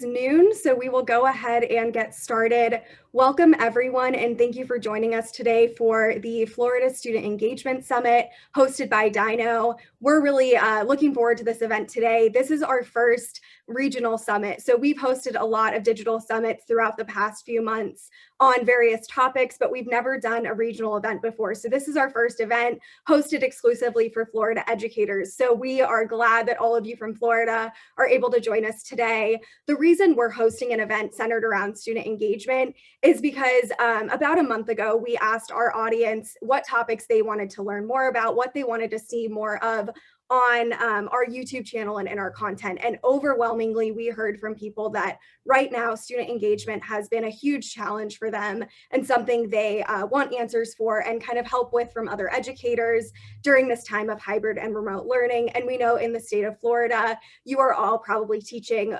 noon, so we will go ahead and get started. Welcome everyone, and thank you for joining us today for the Florida Student Engagement Summit hosted by Dyknow. We're really looking forward to this event today. This is our first regional summit, so we've hosted a lot of digital summits throughout the past few months on various topics, but we've never done a regional event before. So this is our first event hosted exclusively for Florida educators. So we are glad that all of you from Florida are able to join us today. The reason we're hosting an event centered around student engagement is because about a month ago, we asked our audience what topics they wanted to learn more about, what they wanted to see more of on our YouTube channel and in our content. And overwhelmingly, we heard from people that right now, student engagement has been a huge challenge for them and something they want answers for and kind of help with from other educators during this time of hybrid and remote learning. And we know in the state of Florida, you are all probably teaching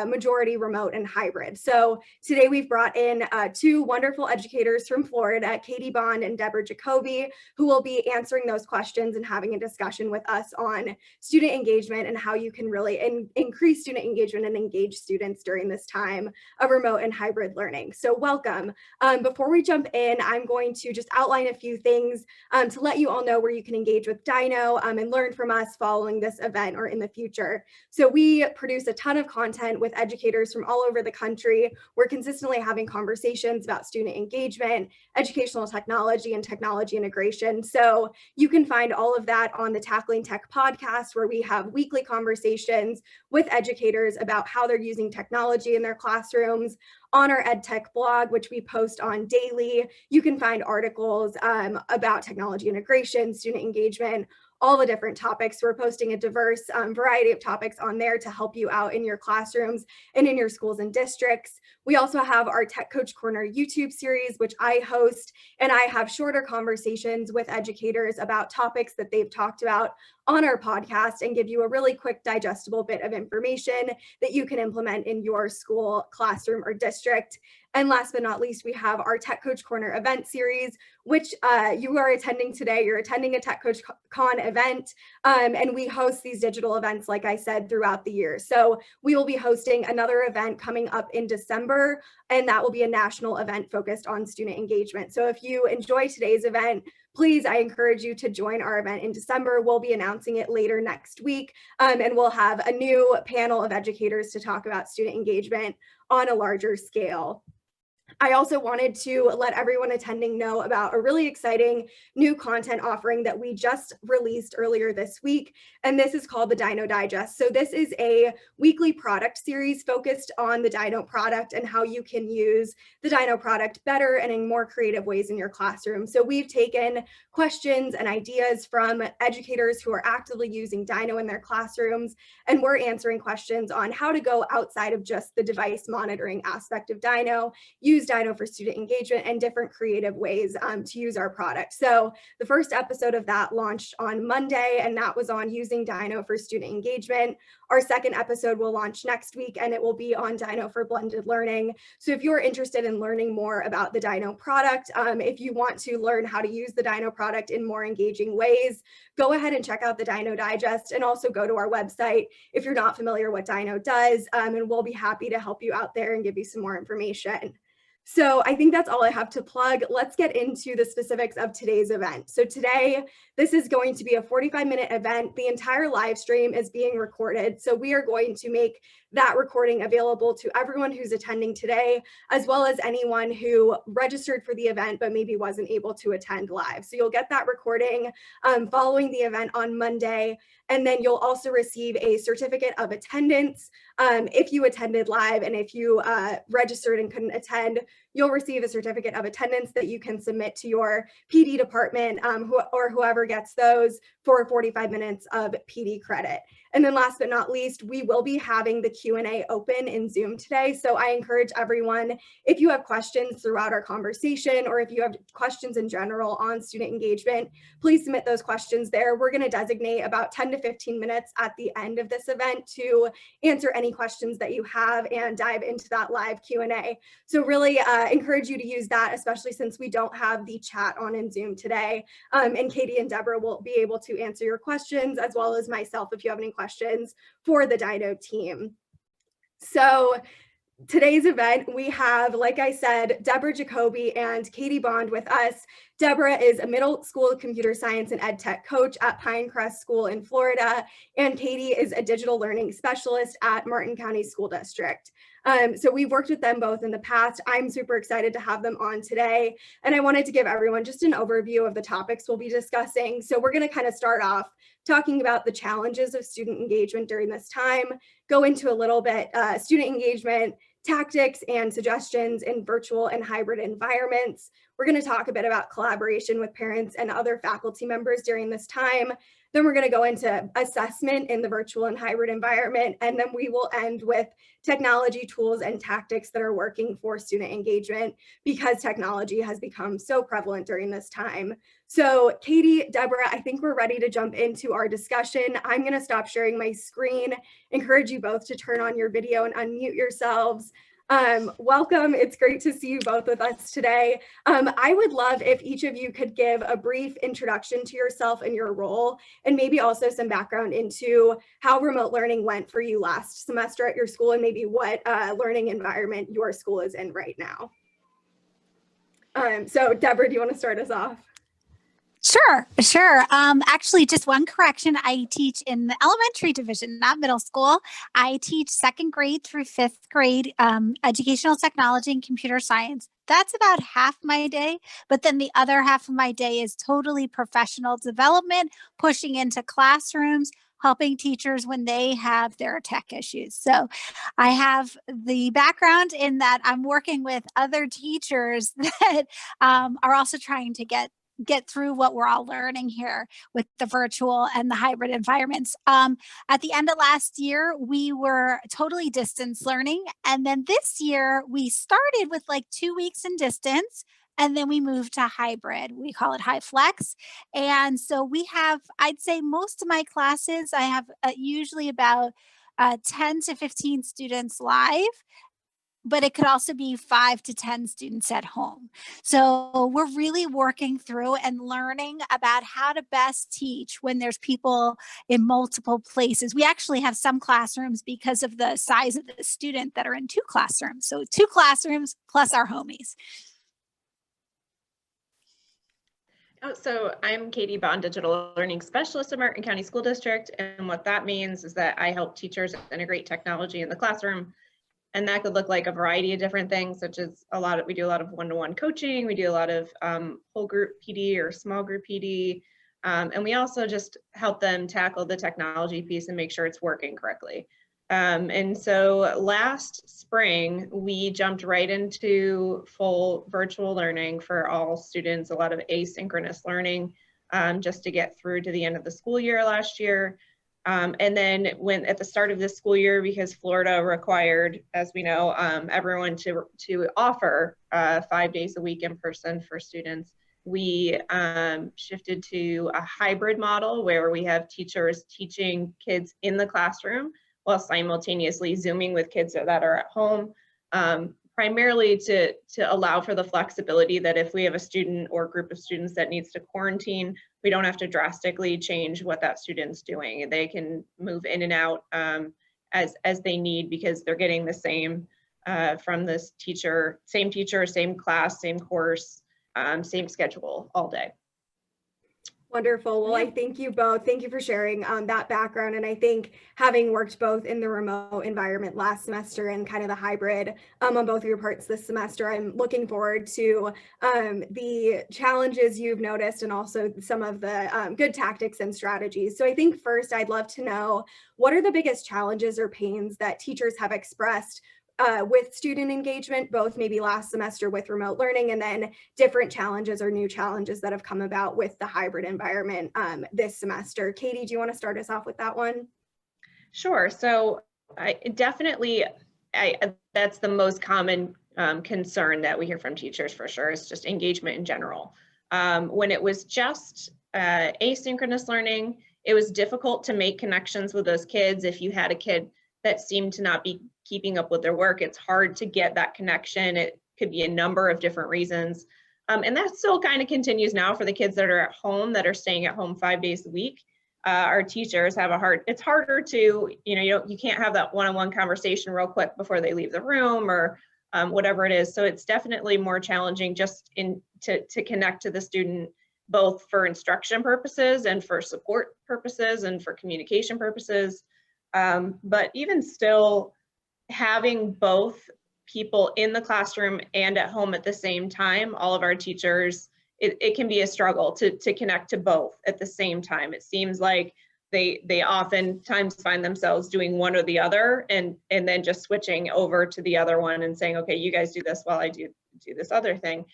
majority remote and hybrid. So today we've brought in two wonderful educators from Florida, Katie Bond and Deborah Jacoby, who will be answering those questions and having a discussion with us on student engagement and how you can really increase student engagement and engage students during this time of remote and hybrid learning. So welcome. Before we jump in, I'm going to just outline a few things to let you all know where you can engage with Dyknow and learn from us following this event or in the future. So we produce a ton of content with educators from all over the country. We're consistently having conversations about student engagement, educational technology, and technology integration. So you can find all of that on the Tackling Tech podcast, where we have weekly conversations with educators about how they're using technology in their classrooms. On our EdTech blog, which we post on daily, you can find articles about technology integration, student engagement, all the different topics. We're posting a diverse variety of topics on there to help you out in your classrooms and in your schools and districts. We also have our Tech Coach Corner YouTube series, which I host, and I have shorter conversations with educators about topics that they've talked about on our podcast and give you a really quick digestible bit of information that you can implement in your school, classroom, or district. And last but not least, we have our Tech Coach Corner event series, which you are attending today. You're attending a Tech Coach Con event, and we host these digital events, like I said, throughout the year. So we will be hosting another event coming up in December, and that will be a national event focused on student engagement. So if you enjoy today's event, please, I encourage you to join our event in December. We'll be announcing it later next week, and we'll have a new panel of educators to talk about student engagement on a larger scale. I also wanted to let everyone attending know about a really exciting new content offering that we just released earlier this week, and this is called the Dino Digest. So this is a weekly product series focused on the Dyknow product and how you can use the Dyknow product better and in more creative ways in your classroom. So we've taken questions and ideas from educators who are actively using Dyknow in their classrooms, and we're answering questions on how to go outside of just the device monitoring aspect of Dyknow, use Dyknow for student engagement and different creative ways to use our product. So the first episode of that launched on Monday, and that was on using Dyknow for student engagement. Our second episode will launch next week, and it will be on Dyknow for blended learning. So if you're interested in learning more about the Dyknow product, if you want to learn how to use the Dyknow product in more engaging ways, go ahead and check out the Dino Digest and also go to our website if you're not familiar what Dyknow does, and we'll be happy to help you out there and give you some more information. So I think that's all I have to plug. Let's get into the specifics of today's event. So today, this is going to be a 45-minute event. The entire live stream is being recorded. So we are going to make that recording available to everyone who's attending today, as well as anyone who registered for the event but maybe wasn't able to attend live. So you'll get that recording following the event on Monday, and then you'll also receive a certificate of attendance if you attended live, and if you registered and couldn't attend, you'll receive a certificate of attendance that you can submit to your PD department or whoever gets those for 45 minutes of PD credit. And then last but not least, we will be having the Q&A open in Zoom today. So I encourage everyone, if you have questions throughout our conversation, or if you have questions in general on student engagement, please submit those questions there. We're going to designate about 10 to 15 minutes at the end of this event to answer any questions that you have and dive into that live Q&A. So really encourage you to use that, especially since we don't have the chat on in Zoom today. And Katie and Deborah will be able to answer your questions, as well as myself if you have any questions for the Dyknow team. So today's event, we have, like I said, Deborah Jacoby and Katie Bond with us. Deborah is a middle school computer science and EdTech coach at Pinecrest School in Florida, and Katie is a digital learning specialist at Martin County School District. So we've worked with them both in the past. I'm super excited to have them on today, and I wanted to give everyone just an overview of the topics we'll be discussing. So we're going to kind of start off talking about the challenges of student engagement during this time, go into a little bit student engagement, tactics and suggestions in virtual and hybrid environments. We're going to talk a bit about collaboration with parents and other faculty members during this time. Then we're going to go into assessment in the virtual and hybrid environment. And then we will end with technology tools and tactics that are working for student engagement, because technology has become so prevalent during this time. So Katie, Deborah, I think we're ready to jump into our discussion. I'm going to stop sharing my screen, encourage you both to turn on your video and unmute yourselves. Welcome. It's great to see you both with us today. I would love if each of you could give a brief introduction to yourself and your role, and maybe also some background into how remote learning went for you last semester at your school, and maybe what learning environment your school is in right now. So Deborah, do you want to start us off? Sure. Actually, just one correction. I teach in the elementary division, not middle school. I teach 2nd grade through 5th grade educational technology and computer science. That's about half my day, but then the other half of my day is totally professional development, pushing into classrooms, helping teachers when they have their tech issues. So I have the background in that I'm working with other teachers that are also trying to get through what we're all learning here with the virtual and the hybrid environments. At the end of last year, we were totally distance learning. And then this year, we started with like 2 weeks in distance, and then we moved to hybrid. We call it high flex. And so we have, I'd say most of my classes, I have usually about 10 to 15 students live, but it could also be 5 to 10 students at home. So we're really working through and learning about how to best teach when there's people in multiple places. We actually have some classrooms, because of the size of the student, that are in 2 classrooms. So 2 classrooms plus our homies. So I'm Katie Bond, Digital Learning Specialist at Martin County School District. And what that means is that I help teachers integrate technology in the classroom. And that could look like a variety of different things, such as we do a lot of one-to-one coaching. We do a lot of whole group PD or small group PD. And we also just help them tackle the technology piece and make sure it's working correctly. And so last spring, we jumped right into full virtual learning for all students, a lot of asynchronous learning, just to get through to the end of the school year last year. And then when at the start of this school year, because Florida required, as we know, everyone to offer 5 days a week in person for students, we shifted to a hybrid model where we have teachers teaching kids in the classroom while simultaneously Zooming with kids that are at home, primarily to allow for the flexibility that if we have a student or group of students that needs to quarantine, we don't have to drastically change what that student's doing. They can move in and out as they need, because they're getting the same from this teacher, same class, same course, same schedule all day. Wonderful. Well, I thank you both. Thank you for sharing that background. And I think having worked both in the remote environment last semester and kind of the hybrid on both of your parts this semester, I'm looking forward to the challenges you've noticed and also some of the good tactics and strategies. So I think first I'd love to know, what are the biggest challenges or pains that teachers have expressed with student engagement, both maybe last semester with remote learning, and then different challenges or new challenges that have come about with the hybrid environment this semester. Katie, do you want to start us off with that one? Sure. So that's the most common concern that we hear from teachers, for sure, is just engagement in general. When it was just asynchronous learning, it was difficult to make connections with those kids. If you had a kid that seemed to not be keeping up with their work, it's hard to get that connection. It could be a number of different reasons. And that still kind of continues now for the kids that are at home, that are staying at home 5 days a week. our teachers have it's harder to, you can't have that one-on-one conversation real quick before they leave the room or whatever it is. So it's definitely more challenging just to connect to the student, both for instruction purposes and for support purposes and for communication purposes. But even still, having both people in the classroom and at home at the same time, all of our teachers, it can be a struggle to connect to both at the same time. It seems like they oftentimes find themselves doing one or the other and then just switching over to the other one and saying, okay, you guys do this while I do this other thing.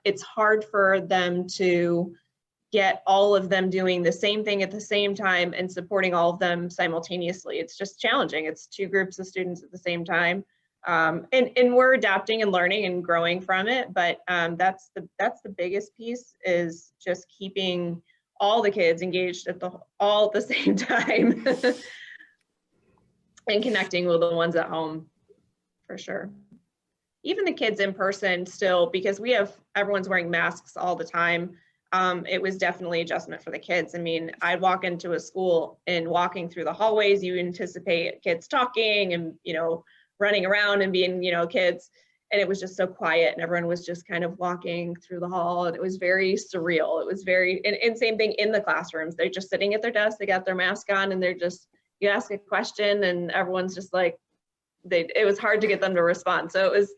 It's hard for them to get all of them doing the same thing at the same time and supporting all of them simultaneously. It's just challenging. It's two groups of students at the same time. And we're adapting and learning and growing from it, but that's the biggest piece, is just keeping all the kids engaged all at the same time and connecting with the ones at home, for sure. Even the kids in person still, because everyone's wearing masks all the time. It was definitely adjustment for the kids. I mean, I'd walk into a school and walking through the hallways, you anticipate kids talking and, running around and being, kids. And it was just so quiet and everyone was just kind of walking through the hall. And it was very surreal. It was and same thing in the classrooms. They're just sitting at their desk, they got their mask on and you ask a question and everyone's just like, it was hard to get them to respond. So it was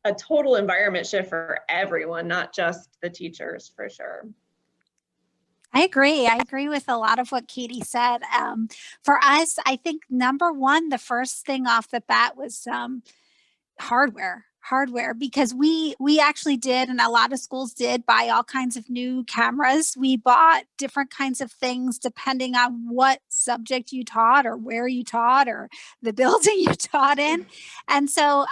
a total environment shift for everyone, not just the teachers, for sure. I agree with a lot of what Katie said. For us, I think number one, the first thing off the bat was hardware, because we actually did, and a lot of schools did, buy all kinds of new cameras. We bought different kinds of things depending on what subject you taught or where you taught or the building you taught in. And so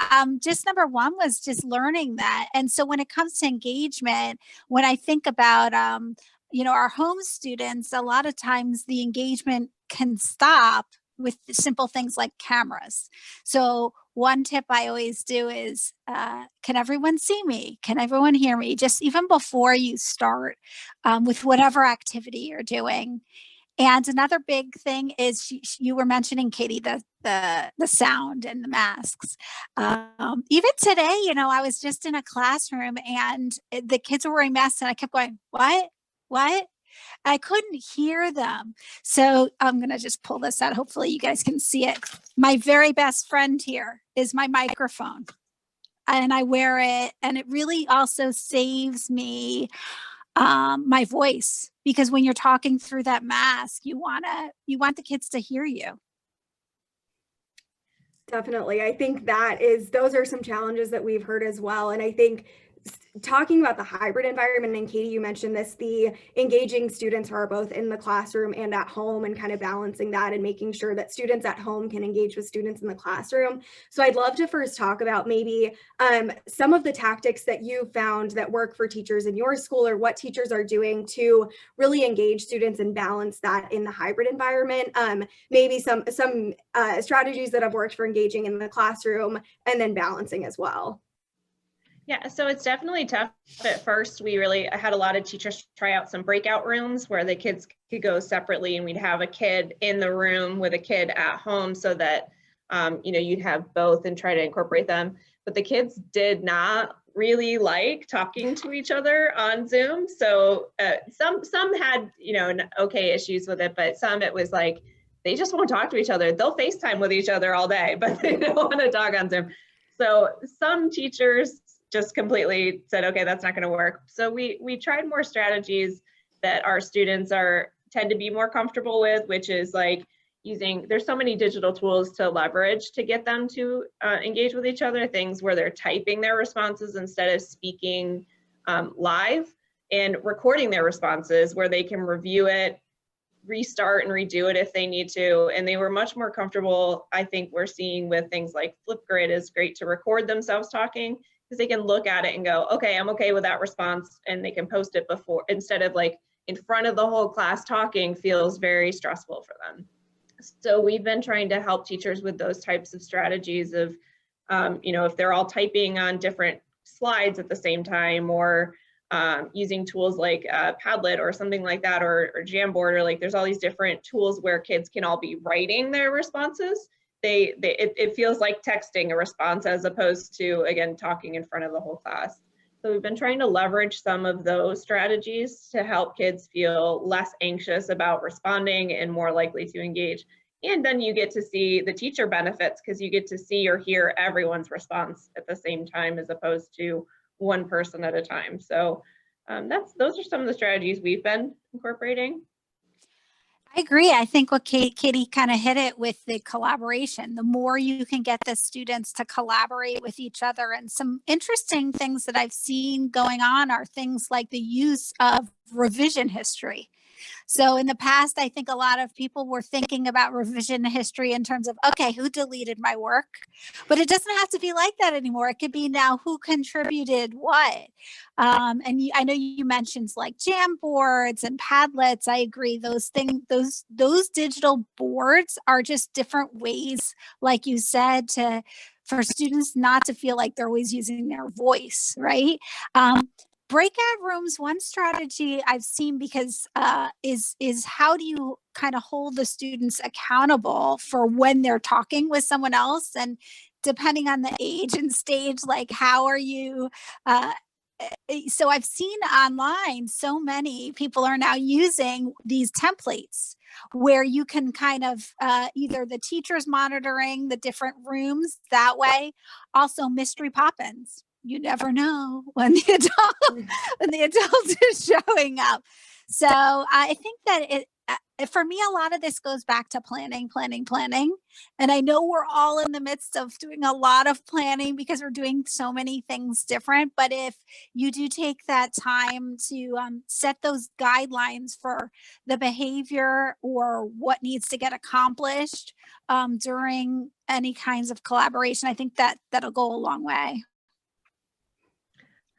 just number one was just learning that. And so when it comes to engagement, when I think about our home students, a lot of times the engagement can stop with simple things like cameras. So one tip I always do is, can everyone see me? Can everyone hear me? Just even before you start with whatever activity you're doing. And another big thing is you were mentioning, Katie, the sound and the masks. Even today, I was just in a classroom and the kids were wearing masks and I kept going, what? I couldn't hear them. So I'm going to just pull this out. Hopefully you guys can see it. My very best friend here is my microphone. And I wear it. And it really also saves me my voice. Because when you're talking through that mask, you want the kids to hear you. Definitely. I think those are some challenges that we've heard as well. And I think talking about the hybrid environment, and Katie, you mentioned this, the engaging students who are both in the classroom and at home, and kind of balancing that and making sure that students at home can engage with students in the classroom. So I'd love to first talk about maybe some of the tactics that you found that work for teachers in your school, or what teachers are doing to really engage students and balance that in the hybrid environment. Maybe some strategies that have worked for engaging in the classroom and then balancing as well. Yeah, so it's definitely tough. At first, we really had a lot of teachers try out some breakout rooms where the kids could go separately, and we'd have a kid in the room with a kid at home, so that you'd have both and try to incorporate them. But the kids did not really like talking to each other on Zoom. So some had okay issues with it, but some it was like they just won't talk to each other. They'll FaceTime with each other all day, but they don't want to talk on Zoom. So some teachers just completely said, okay, that's not going to work. So we tried more strategies that our students tend to be more comfortable with, which is like there's so many digital tools to leverage to get them to engage with each other, things where they're typing their responses instead of speaking live, and recording their responses where they can review it, restart and redo it if they need to. And they were much more comfortable, I think we're seeing, with things like Flipgrid is great to record themselves talking, because they can look at it and go, okay, I'm okay with that response, and they can post it before, instead of like in front of the whole class talking feels very stressful for them. So we've been trying to help teachers with those types of strategies of, if they're all typing on different slides at the same time, or using tools like Padlet or something like that, or Jamboard, or like there's all these different tools where kids can all be writing their responses. It feels like texting a response as opposed to, again, talking in front of the whole class. So we've been trying to leverage some of those strategies to help kids feel less anxious about responding and more likely to engage. And then you get to see the teacher benefits because you get to see or hear everyone's response at the same time as opposed to one person at a time. So those are some of the strategies we've been incorporating. I agree. I think what Katie kind of hit it with the collaboration. The more you can get the students to collaborate with each other, and some interesting things that I've seen going on are things like the use of revision history. So in the past, I think a lot of people were thinking about revision history in terms of, okay, who deleted my work? But it doesn't have to be like that anymore. It could be now who contributed what. I know you mentioned like Jamboards and Padlets. I agree. Those things, those digital boards are just different ways, like you said, for students not to feel like they're always using their voice, right? Breakout rooms, one strategy I've seen because is how do you kind of hold the students accountable for when they're talking with someone else, and depending on the age and stage, like how are you so I've seen online so many people are now using these templates where you can kind of either the teacher's monitoring the different rooms that way, also mystery pop-ins. You never know when the adult is showing up. So I think that for me, a lot of this goes back to planning. And I know we're all in the midst of doing a lot of planning because we're doing so many things different. But if you do take that time to set those guidelines for the behavior or what needs to get accomplished during any kinds of collaboration, I think that'll go a long way.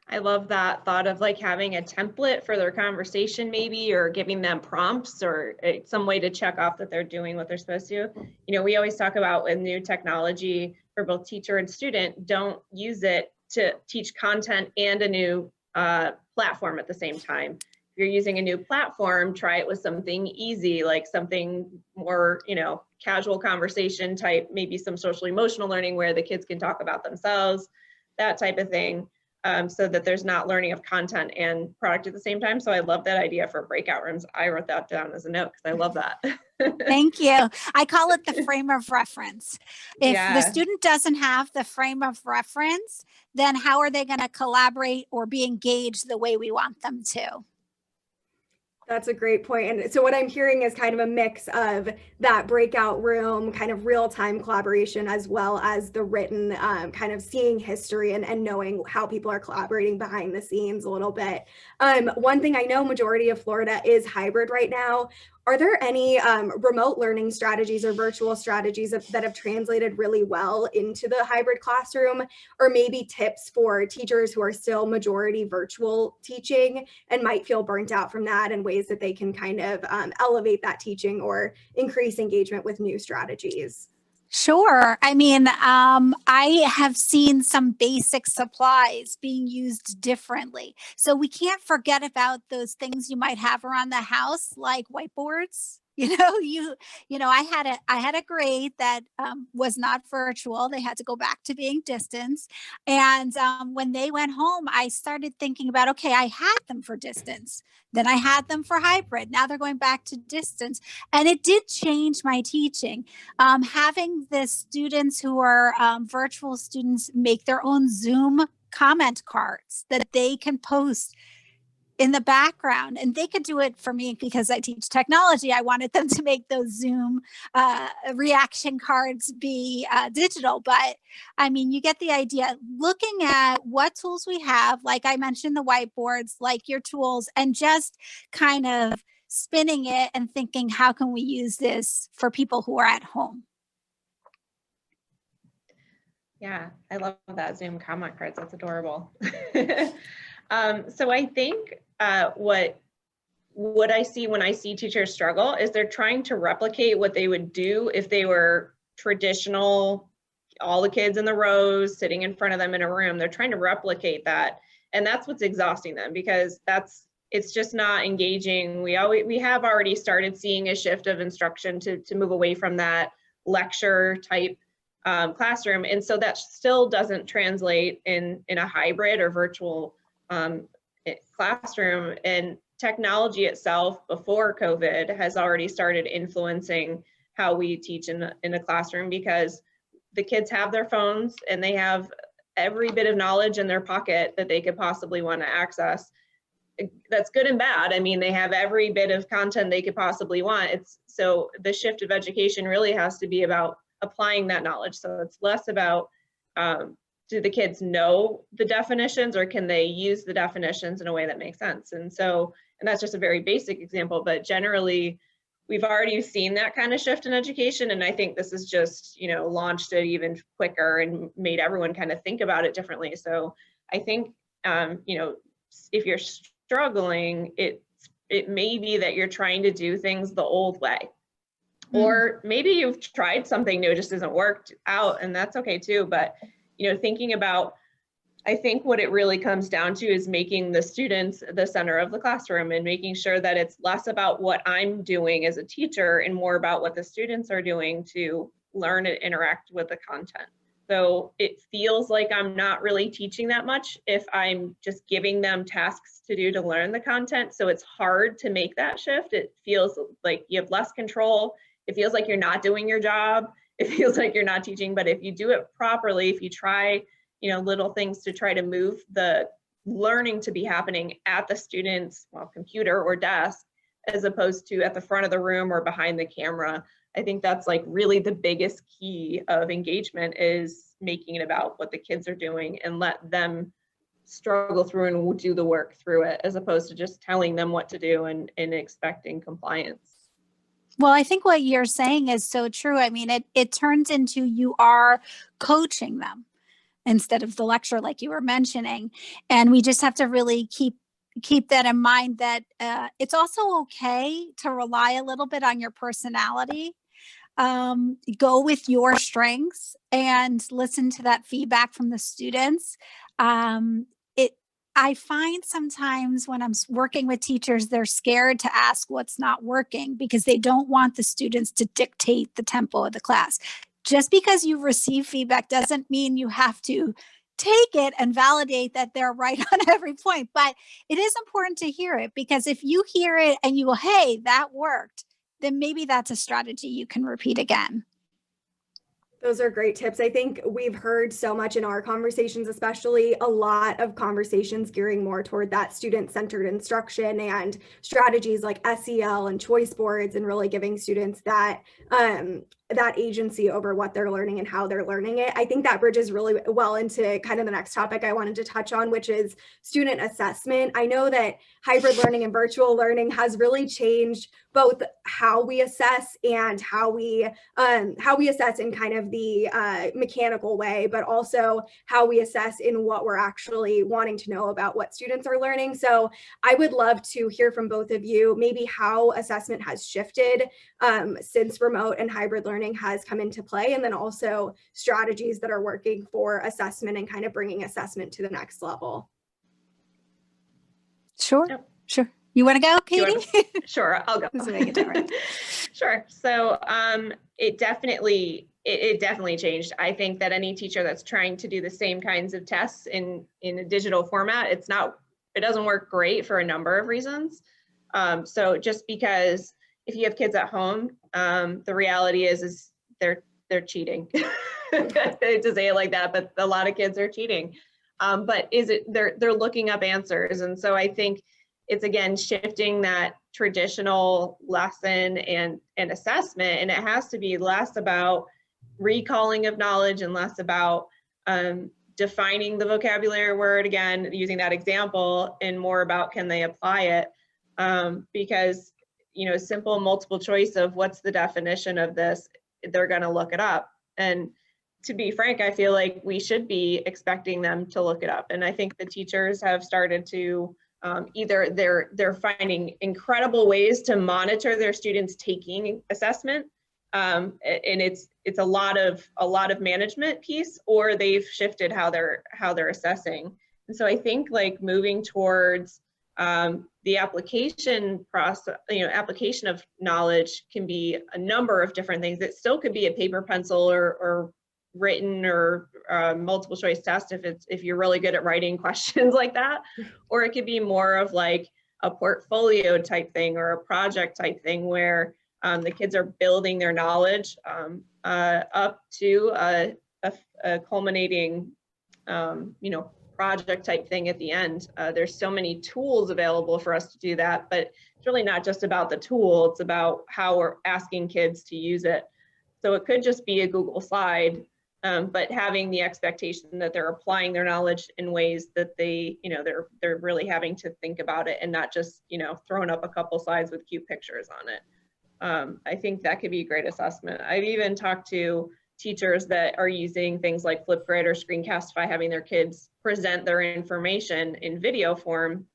I love that thought of like having a template for their conversation maybe, or giving them prompts or some way to check off that they're doing what they're supposed to. You know, we always talk about with new technology for both teacher and student, don't use it to teach content and a new platform at the same time. If you're using a new platform, try it with something easy, like something more, you know, casual conversation type, maybe some social emotional learning where the kids can talk about themselves, that type of thing. So that there's not learning of content and product at the same time. So I love that idea for breakout rooms. I wrote that down as a note because I love that. Thank you. I call it the frame of reference. If Yeah. the student doesn't have the frame of reference, then how are they going to collaborate or be engaged the way we want them to? That's a great point. And so what I'm hearing is kind of a mix of that breakout room, kind of real-time collaboration, as well as the written kind of seeing history and knowing how people are collaborating behind the scenes a little bit. One thing I know majority of Florida is hybrid right now. Are there any remote learning strategies or virtual strategies that have translated really well into the hybrid classroom, or maybe tips for teachers who are still majority virtual teaching and might feel burnt out from that, and ways that they can kind of elevate that teaching or increase engagement with new strategies? Sure. I mean, I have seen some basic supplies being used differently. So we can't forget about those things you might have around the house, like whiteboards. I had a grade that was not virtual. They had to go back to being distance. And when they went home, I started thinking about, okay, I had them for distance. Then I had them for hybrid. Now they're going back to distance. And it did change my teaching. Having the students who are virtual students make their own Zoom comment cards that they can post in the background, and they could do it for me because I teach technology. I wanted them to make those Zoom reaction cards be digital, but I mean, you get the idea. Looking at what tools we have, like I mentioned, the whiteboards, like your tools, and just kind of spinning it and thinking, how can we use this for people who are at home? Yeah, I love that Zoom comment cards. That's adorable. So I think what I see when I see teachers struggle is they're trying to replicate what they would do if they were traditional, all the kids in the rows sitting in front of them in a room. They're trying to replicate that. And that's what's exhausting them, because it's just not engaging. We have already started seeing a shift of instruction to move away from that lecture type classroom. And so that still doesn't translate in a hybrid or virtual classroom. And technology itself before COVID has already started influencing how we teach in a classroom, because the kids have their phones and they have every bit of knowledge in their pocket that they could possibly want to access. That's good and bad. I mean, they have every bit of content they could possibly want. So the shift of education really has to be about applying that knowledge. So it's less about, do the kids know the definitions, or can they use the definitions in a way that makes sense? And that's just a very basic example, but generally we've already seen that kind of shift in education. And I think this is just, launched it even quicker and made everyone kind of think about it differently. So I think, if you're struggling, it may be that you're trying to do things the old way. Or maybe you've tried something new, it just hasn't worked out, and that's okay too. But, thinking about, I think what it really comes down to is making the students the center of the classroom, and making sure that it's less about what I'm doing as a teacher and more about what the students are doing to learn and interact with the content. So it feels like I'm not really teaching that much if I'm just giving them tasks to do to learn the content. So it's hard to make that shift. It feels like you have less control. It feels like you're not doing your job. It feels like you're not teaching. But if you do it properly, if you try, little things to try to move the learning to be happening at the student's computer or desk, as opposed to at the front of the room or behind the camera, I think that's like really the biggest key of engagement, is making it about what the kids are doing and let them struggle through and do the work through it, as opposed to just telling them what to do and expecting compliance. Well, I think what you're saying is so true. I mean, it turns into, you are coaching them instead of the lecture, like you were mentioning. And we just have to really keep that in mind, that it's also okay to rely a little bit on your personality. Go with your strengths and listen to that feedback from the students. I find sometimes when I'm working with teachers, they're scared to ask what's not working, because they don't want the students to dictate the tempo of the class. Just because you've received feedback doesn't mean you have to take it and validate that they're right on every point. But it is important to hear it, because if you hear it and you go, hey, that worked, then maybe that's a strategy you can repeat again. Those are great tips. I think we've heard so much in our conversations, especially a lot of conversations gearing more toward that student-centered instruction and strategies like SEL and choice boards, and really giving students that agency over what they're learning and how they're learning it. I think that bridges really well into kind of the next topic I wanted to touch on, which is student assessment. I know that hybrid learning and virtual learning has really changed both how we assess and how we assess in kind of the mechanical way, but also how we assess in what we're actually wanting to know about what students are learning. So I would love to hear from both of you, maybe how assessment has shifted since remote and hybrid learning has come into play, and then also strategies that are working for assessment and kind of bringing assessment to the next level. Sure. Yep. Sure. You want to go, Katie? Sure, I'll go. Sure. So it definitely changed. I think that any teacher that's trying to do the same kinds of tests in a digital format, it doesn't work great for a number of reasons. So just because if you have kids at home, the reality is they're cheating. To say it like that, but a lot of kids are cheating. But they're looking up answers, and so I think it's again shifting that traditional lesson and assessment, and it has to be less about recalling of knowledge and less about defining the vocabulary word, again using that example, and more about can they apply it, because simple multiple choice of what's the definition of this, they're going to look it up. And to be frank, I feel like we should be expecting them to look it up, and I think the teachers have started to either they're finding incredible ways to monitor their students taking assessment, and it's a lot of management piece, or they've shifted how they're assessing. And so I think like moving towards the application process, application of knowledge can be a number of different things. It still could be a paper, pencil, or written or multiple choice test if you're really good at writing questions like that, or it could be more of like a portfolio type thing or a project type thing where the kids are building their knowledge up to a culminating project type thing at the end. There's so many tools available for us to do that, but it's really not just about the tool, it's about how we're asking kids to use it. So it could just be a Google slide, but having the expectation that they're applying their knowledge in ways that they're really having to think about it and not just, throwing up a couple slides with cute pictures on it. I think that could be a great assessment. I've even talked to teachers that are using things like Flipgrid or Screencastify, having their kids present their information in video form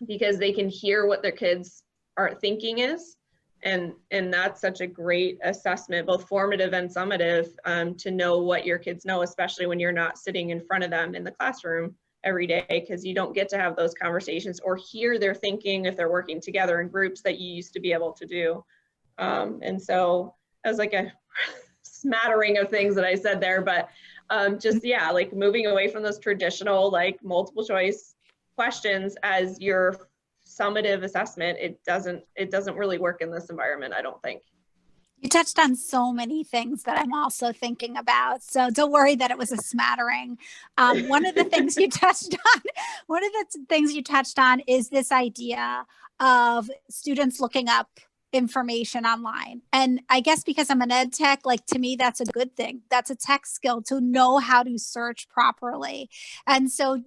because they can hear what their kids are thinking is. And that's such a great assessment, both formative and summative, to know what your kids know, especially when you're not sitting in front of them in the classroom every day, because you don't get to have those conversations or hear their thinking if they're working together in groups that you used to be able to do. And so that was like a smattering of things that I said there, but like moving away from those traditional like multiple choice questions as your summative assessment, it doesn't really work in this environment, I don't think. You touched on so many things that I'm also thinking about. So don't worry that it was a smattering. One of the things you touched on is this idea of students looking up information online. And I guess because I'm an ed tech, like to me, that's a good thing. That's a tech skill to know how to search properly. And so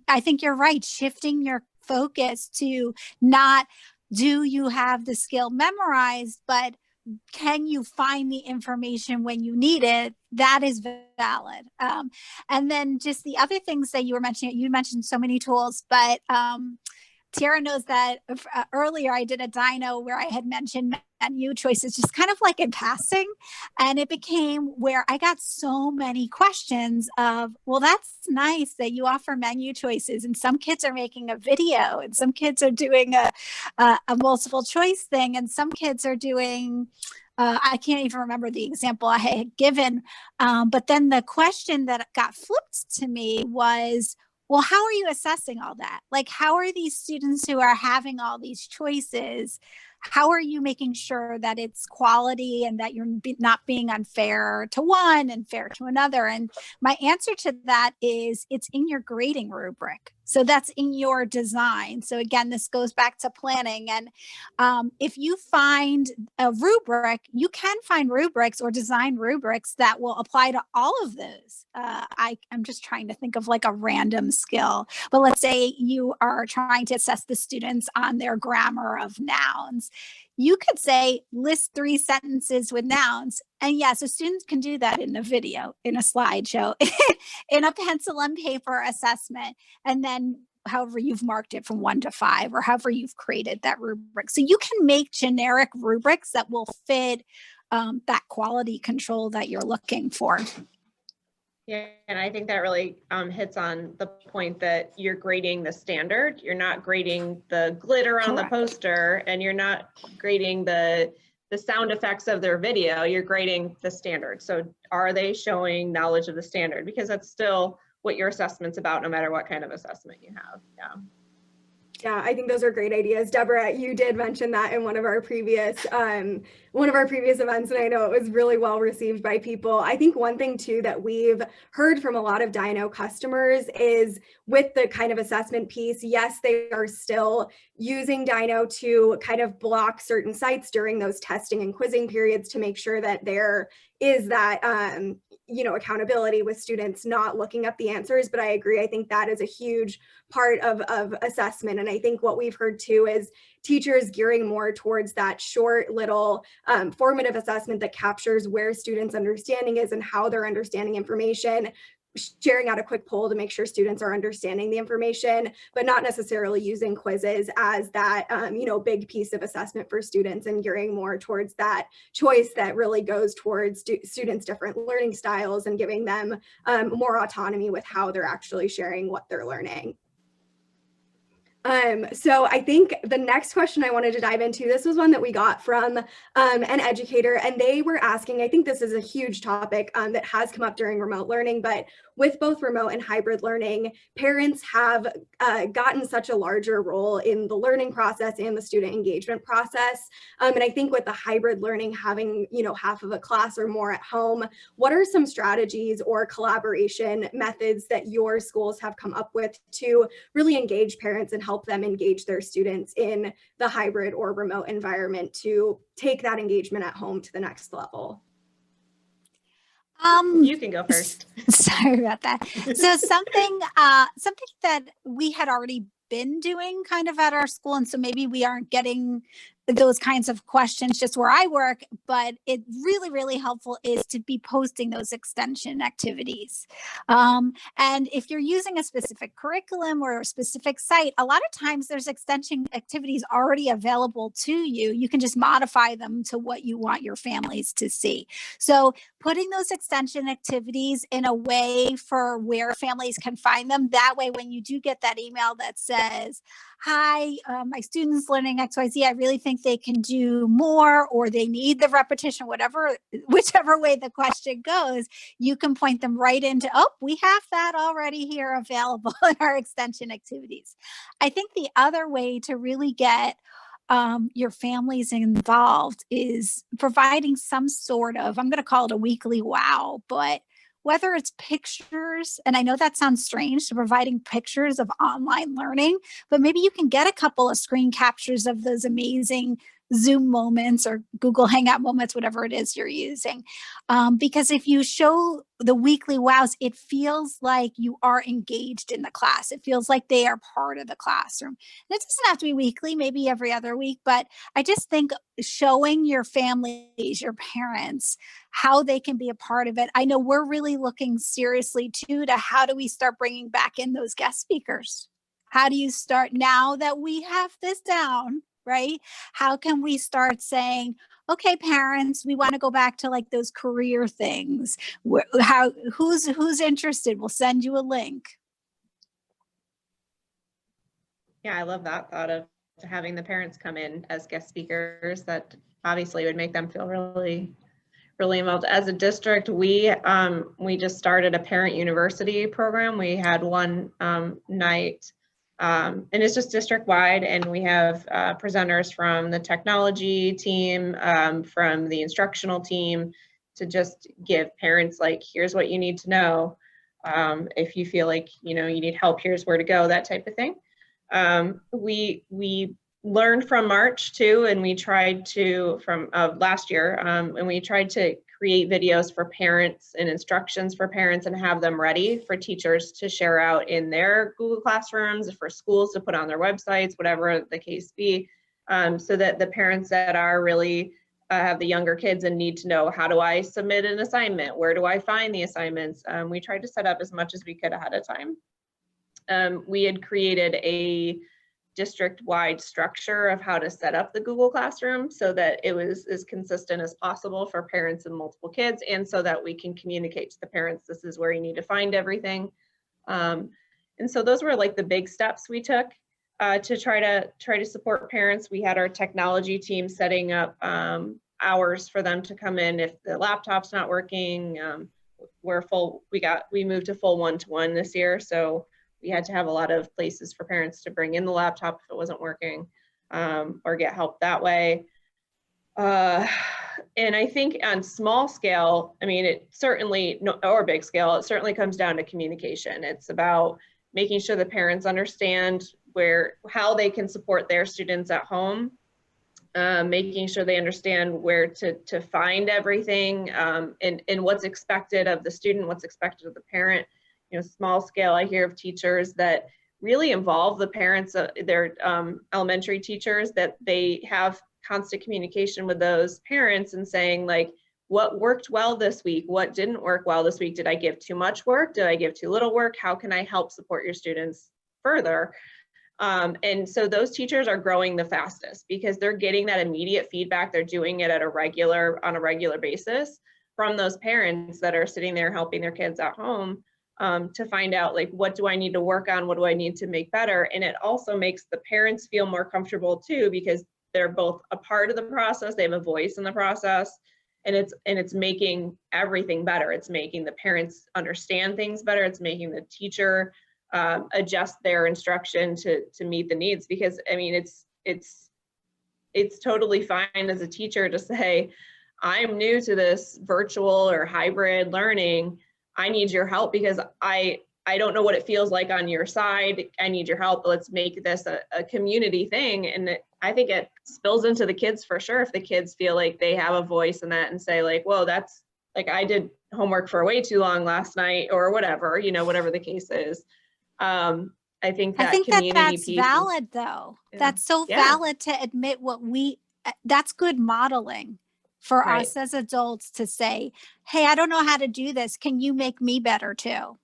I think you're right, shifting your focus to not do you have the skill memorized, but can you find the information when you need it? That is valid. And then just the other things that you were mentioning, you mentioned so many tools, but Tara knows that earlier I did a Dyknow where I had mentioned menu choices just kind of like in passing. And it became where I got so many questions of, well, that's nice that you offer menu choices. And some kids are making a video and some kids are doing a multiple choice thing. And some kids are doing, I can't even remember the example I had given. But then the question that got flipped to me was, well, how are you assessing all that? Like, how are these students who are having all these choices, how are you making sure that it's quality and that you're not being unfair to one and fair to another? And my answer to that is it's in your grading rubric. So that's in your design. So again, this goes back to planning. And if you find a rubric, you can find rubrics or design rubrics that will apply to all of those. I'm just trying to think of like a random skill, but let's say you are trying to assess the students on their grammar of nouns. You could say list 3 sentences with nouns. And yeah, so students can do that in a video, in a slideshow, in a pencil and paper assessment. And then however you've marked it from 1 to 5 or however you've created that rubric. So you can make generic rubrics that will fit that quality control that you're looking for. Yeah, and I think that really hits on the point that you're grading the standard. You're not grading the glitter on the poster, and you're not grading the sound effects of their video. You're grading the standard. So are they showing knowledge of the standard? Because that's still what your assessment's about, no matter what kind of assessment you have. Yeah. Yeah, I think those are great ideas. Deborah, you did mention that in one of our previous events, and I know it was really well received by people. I think one thing too that we've heard from a lot of Dyknow customers is with the kind of assessment piece, yes, they are still using Dyknow to kind of block certain sites during those testing and quizzing periods to make sure that there is that accountability with students not looking up the answers. But I agree, I think that is a huge part of assessment. And I think what we've heard too is teachers gearing more towards that short little formative assessment that captures where students' understanding is and how they're understanding information, sharing out a quick poll to make sure students are understanding the information, but not necessarily using quizzes as that big piece of assessment for students, and gearing more towards that choice that really goes towards students' different learning styles and giving them more autonomy with how they're actually sharing what they're learning. So I think the next question I wanted to dive into, this was one that we got from an educator, and they were asking, I think this is a huge topic that has come up during remote learning, but with both remote and hybrid learning, parents have gotten such a larger role in the learning process and the student engagement process. And I think with the hybrid learning having, half of a class or more at home, what are some strategies or collaboration methods that your schools have come up with to really engage parents and help them engage their students in the hybrid or remote environment to take that engagement at home to the next level? You can go first. Sorry about that. So something that we had already been doing kind of at our school, and so maybe we aren't getting those kinds of questions just where I work, but it really, really helpful is to be posting those extension activities. And if you're using a specific curriculum or a specific site, a lot of times there's extension activities already available to you. You can just modify them to what you want your families to see. So putting those extension activities in a way for where families can find them, that way when you do get that email that says, hi, my students learning XYZ, I really think they can do more, or they need the repetition, whichever way the question goes, you can point them right into, oh, we have that already here available in our extension activities. I think the other way to really get your families involved is providing some sort of, I'm going to call it a weekly wow, but whether it's pictures, and I know that sounds strange, to providing pictures of online learning, but maybe you can get a couple of screen captures of those amazing Zoom moments or Google Hangout moments, whatever it is you're using. Because if you show the weekly wows, it feels like you are engaged in the class. It feels like they are part of the classroom. And it doesn't have to be weekly, maybe every other week, but I just think showing your families, your parents, how they can be a part of it. I know we're really looking seriously too to how do we start bringing back in those guest speakers? How do you start now that we have this down? Right? How can we start saying, okay, parents, we want to go back to like those career things. Who's interested? We'll send you a link. Yeah, I love that thought of having the parents come in as guest speakers. That obviously would make them feel really, really involved. As a district, we just started a parent university program. We had one night. And it's just district wide, and we have presenters from the technology team, from the instructional team, to just give parents like, here's what you need to know. If you feel like you need help, here's where to go, that type of thing. We learned from March too, and we tried to from last year, and we tried to create videos for parents and instructions for parents and have them ready for teachers to share out in their Google Classrooms, for schools to put on their websites, whatever the case be, so that the parents that are really have the younger kids and need to know, how do I submit an assignment? Where do I find the assignments? We tried to set up as much as we could ahead of time. We had created a district-wide structure of how to set up the Google Classroom so that it was as consistent as possible for parents and multiple kids, and so that we can communicate to the parents, this is where you need to find everything. And so those were like the big steps we took to try to support parents. We had our technology team setting up hours for them to come in if the laptop's not working. We moved to full one-to-one this year, so we had to have a lot of places for parents to bring in the laptop if it wasn't working, or get help that way. And I think on small scale, I mean, or big scale, it certainly comes down to communication. It's about making sure the parents understand how they can support their students at home, making sure they understand where to find everything, and what's expected of the student, what's expected of the parent. Small scale, I hear of teachers that really involve the parents, their elementary teachers, that they have constant communication with those parents and saying like, what worked well this week? What didn't work well this week? Did I give too much work? Did I give too little work? How can I help support your students further? And so those teachers are growing the fastest because they're getting that immediate feedback. They're doing it on a regular basis from those parents that are sitting there helping their kids at home. to find out like, what do I need to work on? What do I need to make better? And it also makes the parents feel more comfortable too, because they're both a part of the process. They have a voice in the process, and it's making everything better. It's making the parents understand things better. It's making the teacher adjust their instruction to meet the needs. Because I mean, it's totally fine as a teacher to say, I'm new to this virtual or hybrid learning. I need your help because I don't know what it feels like on your side. I need your help. Let's make this a community thing. And I think it spills into the kids for sure. If the kids feel like they have a voice in that and say like, whoa, that's like, I did homework for way too long last night or whatever, you know, whatever the case is. I think that community that's piece valid though. Yeah. That's so valid to admit that's good modeling for us as adults to say, hey, I don't know how to do this. Can you make me better too?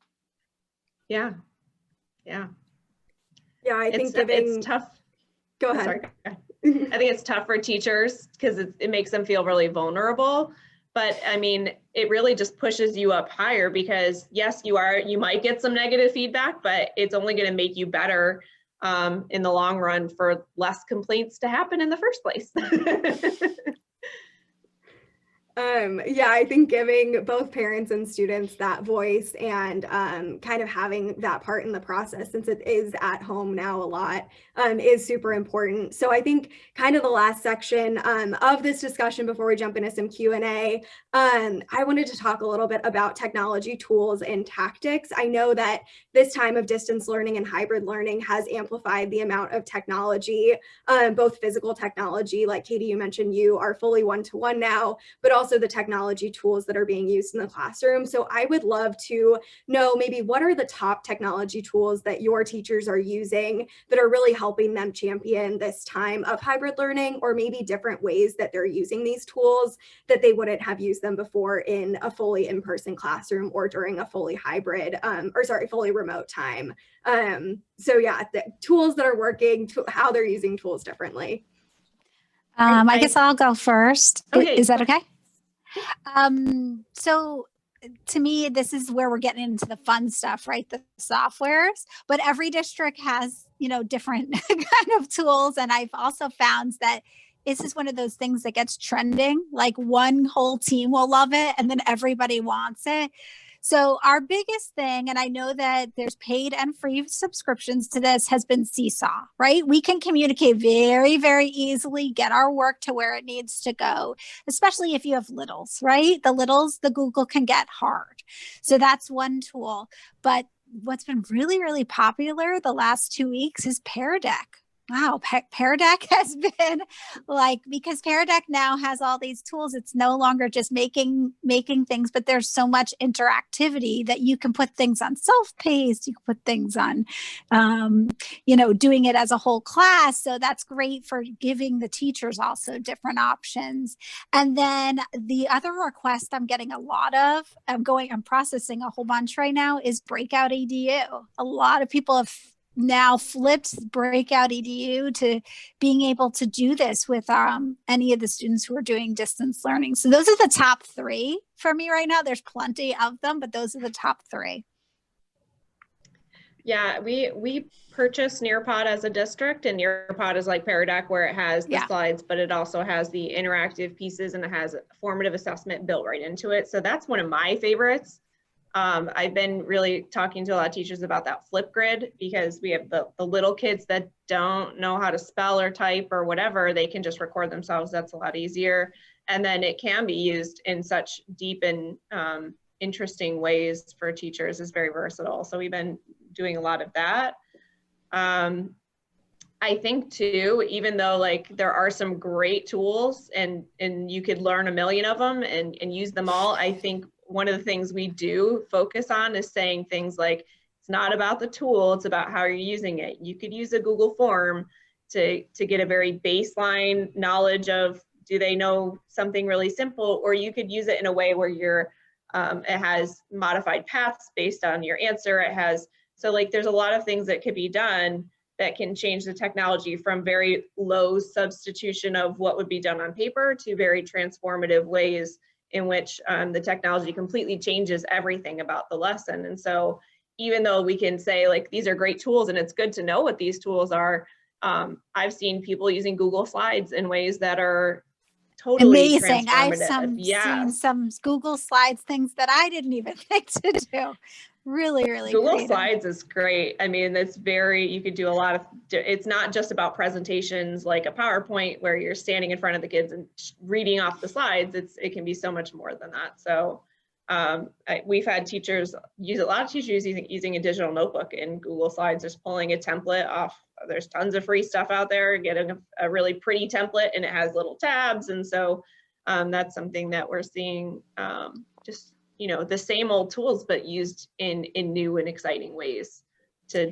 Yeah. I think it's tough. Go ahead. Sorry. I think it's tough for teachers because it makes them feel really vulnerable. But I mean, it really just pushes you up higher because yes, you might get some negative feedback, but it's only going to make you better in the long run for less complaints to happen in the first place. I think giving both parents and students that voice and kind of having that part in the process, since it is at home now a lot, is super important. So I think kind of the last section of this discussion before we jump into some Q&A, I wanted to talk a little bit about technology tools and tactics. I know that this time of distance learning and hybrid learning has amplified the amount of technology, both physical technology, like Katie, you mentioned you are fully one-to-one now, but also the technology tools that are being used in the classroom. So I would love to know maybe what are the top technology tools that your teachers are using that are really helping them champion this time of hybrid learning, or maybe different ways that they're using these tools that they wouldn't have used them before in a fully in-person classroom or during a fully hybrid, fully remote time. The tools that are working, how they're using tools differently. I guess I'll go first. Okay. Is that okay? So to me, this is where we're getting into the fun stuff, right? The softwares, but every district has, different kind of tools. And I've also found that this is one of those things that gets trending, like one whole team will love it and then everybody wants it. So our biggest thing, and I know that there's paid and free subscriptions to this, has been Seesaw, right? We can communicate very, very easily, get our work to where it needs to go, especially if you have littles, right? The Google can get hard. So that's one tool. But what's been really, really popular the last 2 weeks is Pear Deck. Wow, Pear Deck has been because Pear Deck now has all these tools. It's no longer just making things, but there's so much interactivity that you can put things on self-paced. You can put things on, doing it as a whole class. So that's great for giving the teachers also different options. And then the other request I'm getting a lot of, I'm processing a whole bunch right now, is Breakout EDU. A lot of people have now flipped Breakout EDU to being able to do this with any of the students who are doing distance learning. So those are the top 3 for me right now. There's plenty of them, but those are the top 3. Yeah, we purchased Nearpod as a district, and Nearpod is like Pear Deck, where it has the slides, but it also has the interactive pieces and it has formative assessment built right into it. So that's one of my favorites. I've been really talking to a lot of teachers about that Flipgrid, because we have the little kids that don't know how to spell or type or whatever. They can just record themselves. That's a lot easier. And then it can be used in such deep and interesting ways for teachers. It's very versatile. So we've been doing a lot of that. I think too, even though there are some great tools and you could learn a million of them and use them all, I think one of the things we do focus on is saying things like, it's not about the tool, it's about how you're using it. You could use a Google form to get a very baseline knowledge of, do they know something really simple? Or you could use it in a way where it has modified paths based on your answer. So there's a lot of things that could be done that can change the technology from very low substitution of what would be done on paper to very transformative ways in which the technology completely changes everything about the lesson. And so even though we can say like, these are great tools and it's good to know what these tools are, I've seen people using Google Slides in ways that are totally amazing. I've Yeah. seen some Google Slides things that I didn't even think to do. Really, really Google creative. Slides is great. I mean, it's you could do a lot of, it's not just about presentations like a PowerPoint where you're standing in front of the kids and reading off the slides. It can be so much more than that. So we've had teachers use, a lot of teachers using a digital notebook in Google Slides, just pulling a template off. There's tons of free stuff out there, getting a really pretty template and it has little tabs. And so that's something that we're seeing just, you know, the same old tools, but used in new and exciting ways to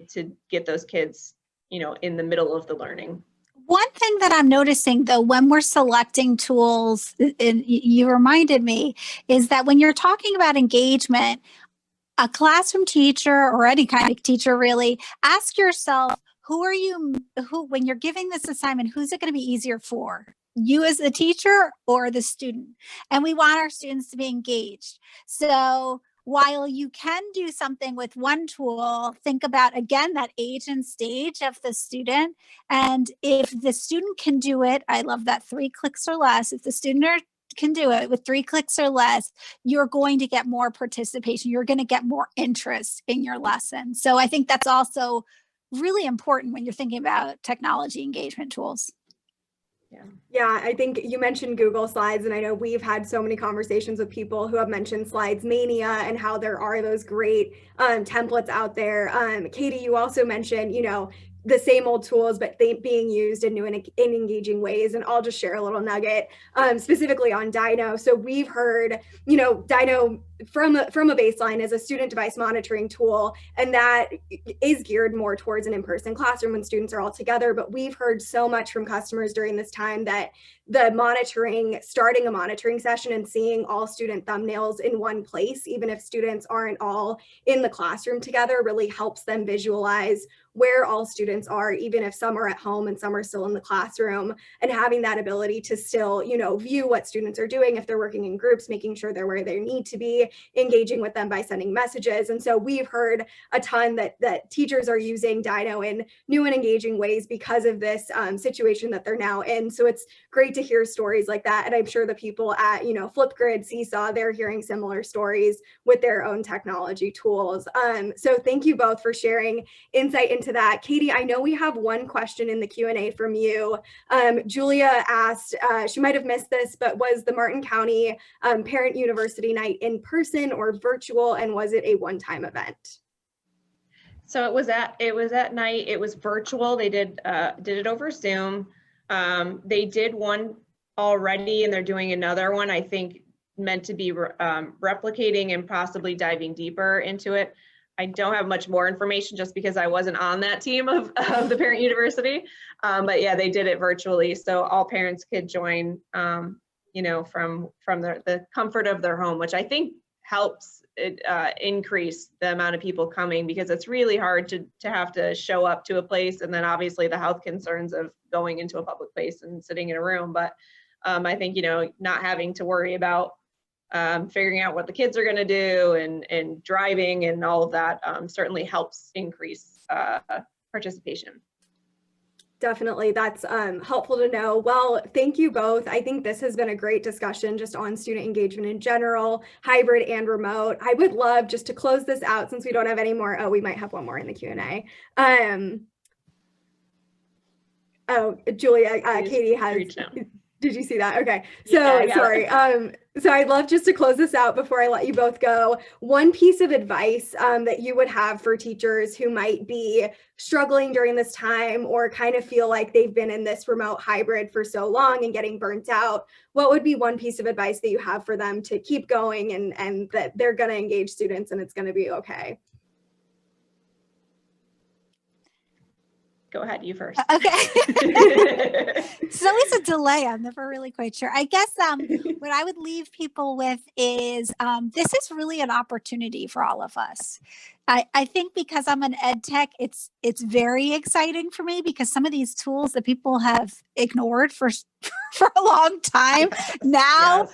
get those kids, you know, in the middle of the learning. One thing that I'm noticing though, when we're selecting tools, and you reminded me, is that when you're talking about engagement, a classroom teacher or any kind of teacher really, ask yourself, when you're giving this assignment, who's it going to be easier for? You as the teacher or the student? And we want our students to be engaged. So while you can do something with one tool, think about, again, that age and stage of the student. And if the student can do it, I love that 3 clicks or less. If the student can do it with 3 clicks or less, you're going to get more participation. You're going to get more interest in your lesson. So I think that's also really important when you're thinking about technology engagement tools. Yeah, I think you mentioned Google Slides, and I know we've had so many conversations with people who have mentioned Slides Mania and how there are those great templates out there. Katie, you also mentioned, you know, the same old tools, but they being used in new and engaging ways. And I'll just share a little nugget specifically on Dyknow. So we've heard, you know, Dyknow from a baseline is a student device monitoring tool, and that is geared more towards an in-person classroom when students are all together. But we've heard so much from customers during this time that the monitoring, starting a monitoring session and seeing all student thumbnails in one place, even if students aren't all in the classroom together, really helps them visualize where all students are, even if some are at home and some are still in the classroom, and having that ability to still, you know, view what students are doing if they're working in groups, making sure they're where they need to be, engaging with them by sending messages. And so we've heard a ton that teachers are using Dyknow in new and engaging ways because of this situation that they're now in. So it's great to hear stories like that. And I'm sure the people at, you know, Flipgrid, Seesaw, they're hearing similar stories with their own technology tools. So thank you both for sharing insight into that. Katie, I know we have one question in the Q&A from you. Julia asked, she might have missed this, but was the Martin County Parent University Night in person or virtual, and was it a one-time event? So it was at night. It was virtual. They did it over Zoom. They did one already, and they're doing another one, I think, meant to be replicating and possibly diving deeper into it. I don't have much more information just because I wasn't on that team of the parent university. But yeah, they did it virtually, so all parents could join, you know, from the comfort of their home, which I think helps increase the amount of people coming, because it's really hard to have to show up to a place, and then obviously the health concerns of going into a public place and sitting in a room. But I think, you know, not having to worry about figuring out what the kids are going to do and driving and all of that certainly helps increase participation. Definitely, that's helpful to know. Well, thank you both. I think this has been a great discussion just on student engagement in general, hybrid and remote. I would love just to close this out, since we don't have any more. Oh, we might have one more in the Q&A. Oh, Julia, Katie has. Did you see that? Okay. So yeah, sorry. So I'd love just to close this out before I let you both go. One piece of advice that you would have for teachers who might be struggling during this time, or kind of feel like they've been in this remote hybrid for so long and getting burnt out, what would be one piece of advice that you have for them to keep going and that they're going to engage students and it's going to be okay? Go ahead, you first. Okay. It's always a delay. I'm never really quite sure. I guess what I would leave people with is this is really an opportunity for all of us. I think because I'm an ed tech, it's very exciting for me because some of these tools that people have ignored for for a long time now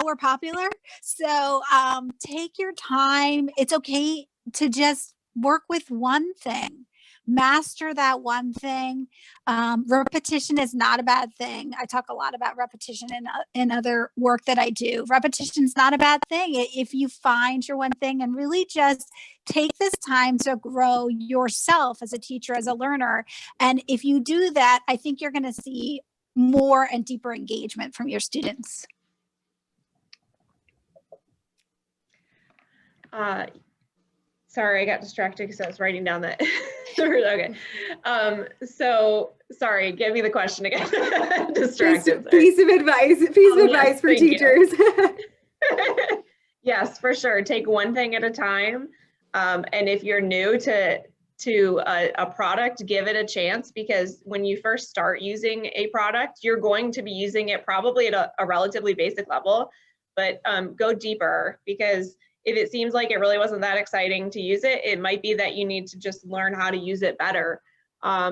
we're popular. So take your time. It's okay to just work with one thing. Master that one thing. Repetition is not a bad thing. I talk a lot about repetition in other work that I do. Repetition is not a bad thing if you find your one thing and really just take this time to grow yourself as a teacher, as a learner. And if you do that, I think you're going to see more and deeper engagement from your students. Sorry, I got distracted because I was writing down that. Okay. So sorry, give me the question again. Distracted. Piece of advice Yes, for teachers. Yes, for sure. Take one thing at a time. And if you're new to a product, give it a chance, because when you first start using a product, you're going to be using it probably at a relatively basic level, but go deeper, because if it seems like it really wasn't that exciting to use it, it might be that you need to just learn how to use it better,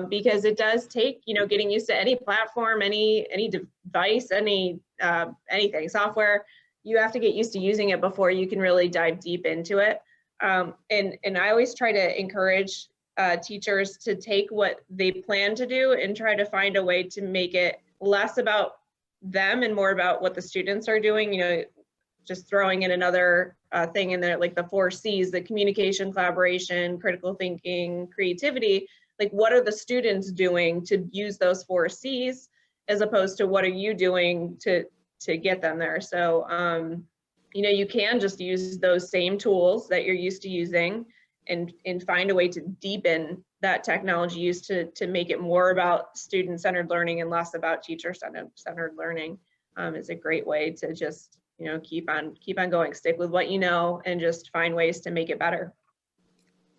because it does take, getting used to any platform, any device, anything, software. You have to get used to using it before you can really dive deep into it. And I always try to encourage teachers to take what they plan to do and try to find a way to make it less about them and more about what the students are doing. Just throwing in another thing in there, like the 4 C's, the communication, collaboration, critical thinking, creativity. Like, what are the students doing to use those 4 C's, as opposed to what are you doing to get them there? So, you can just use those same tools that you're used to using and find a way to deepen that technology use to make it more about student-centered learning and less about teacher-centered learning. Is a great way to just keep on going, stick with what you know, and just find ways to make it better.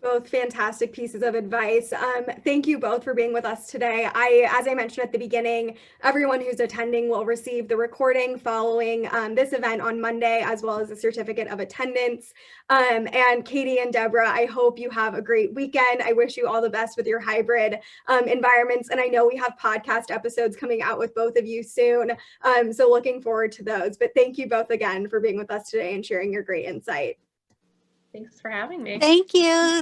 Both fantastic pieces of advice. Thank you both for being with us today. As I mentioned at the beginning, everyone who's attending will receive the recording following this event on Monday, as well as a certificate of attendance. And Katie and Deborah, I hope you have a great weekend. I wish you all the best with your hybrid environments. And I know we have podcast episodes coming out with both of you soon. So looking forward to those. But thank you both again for being with us today and sharing your great insight. Thanks for having me. Thank you.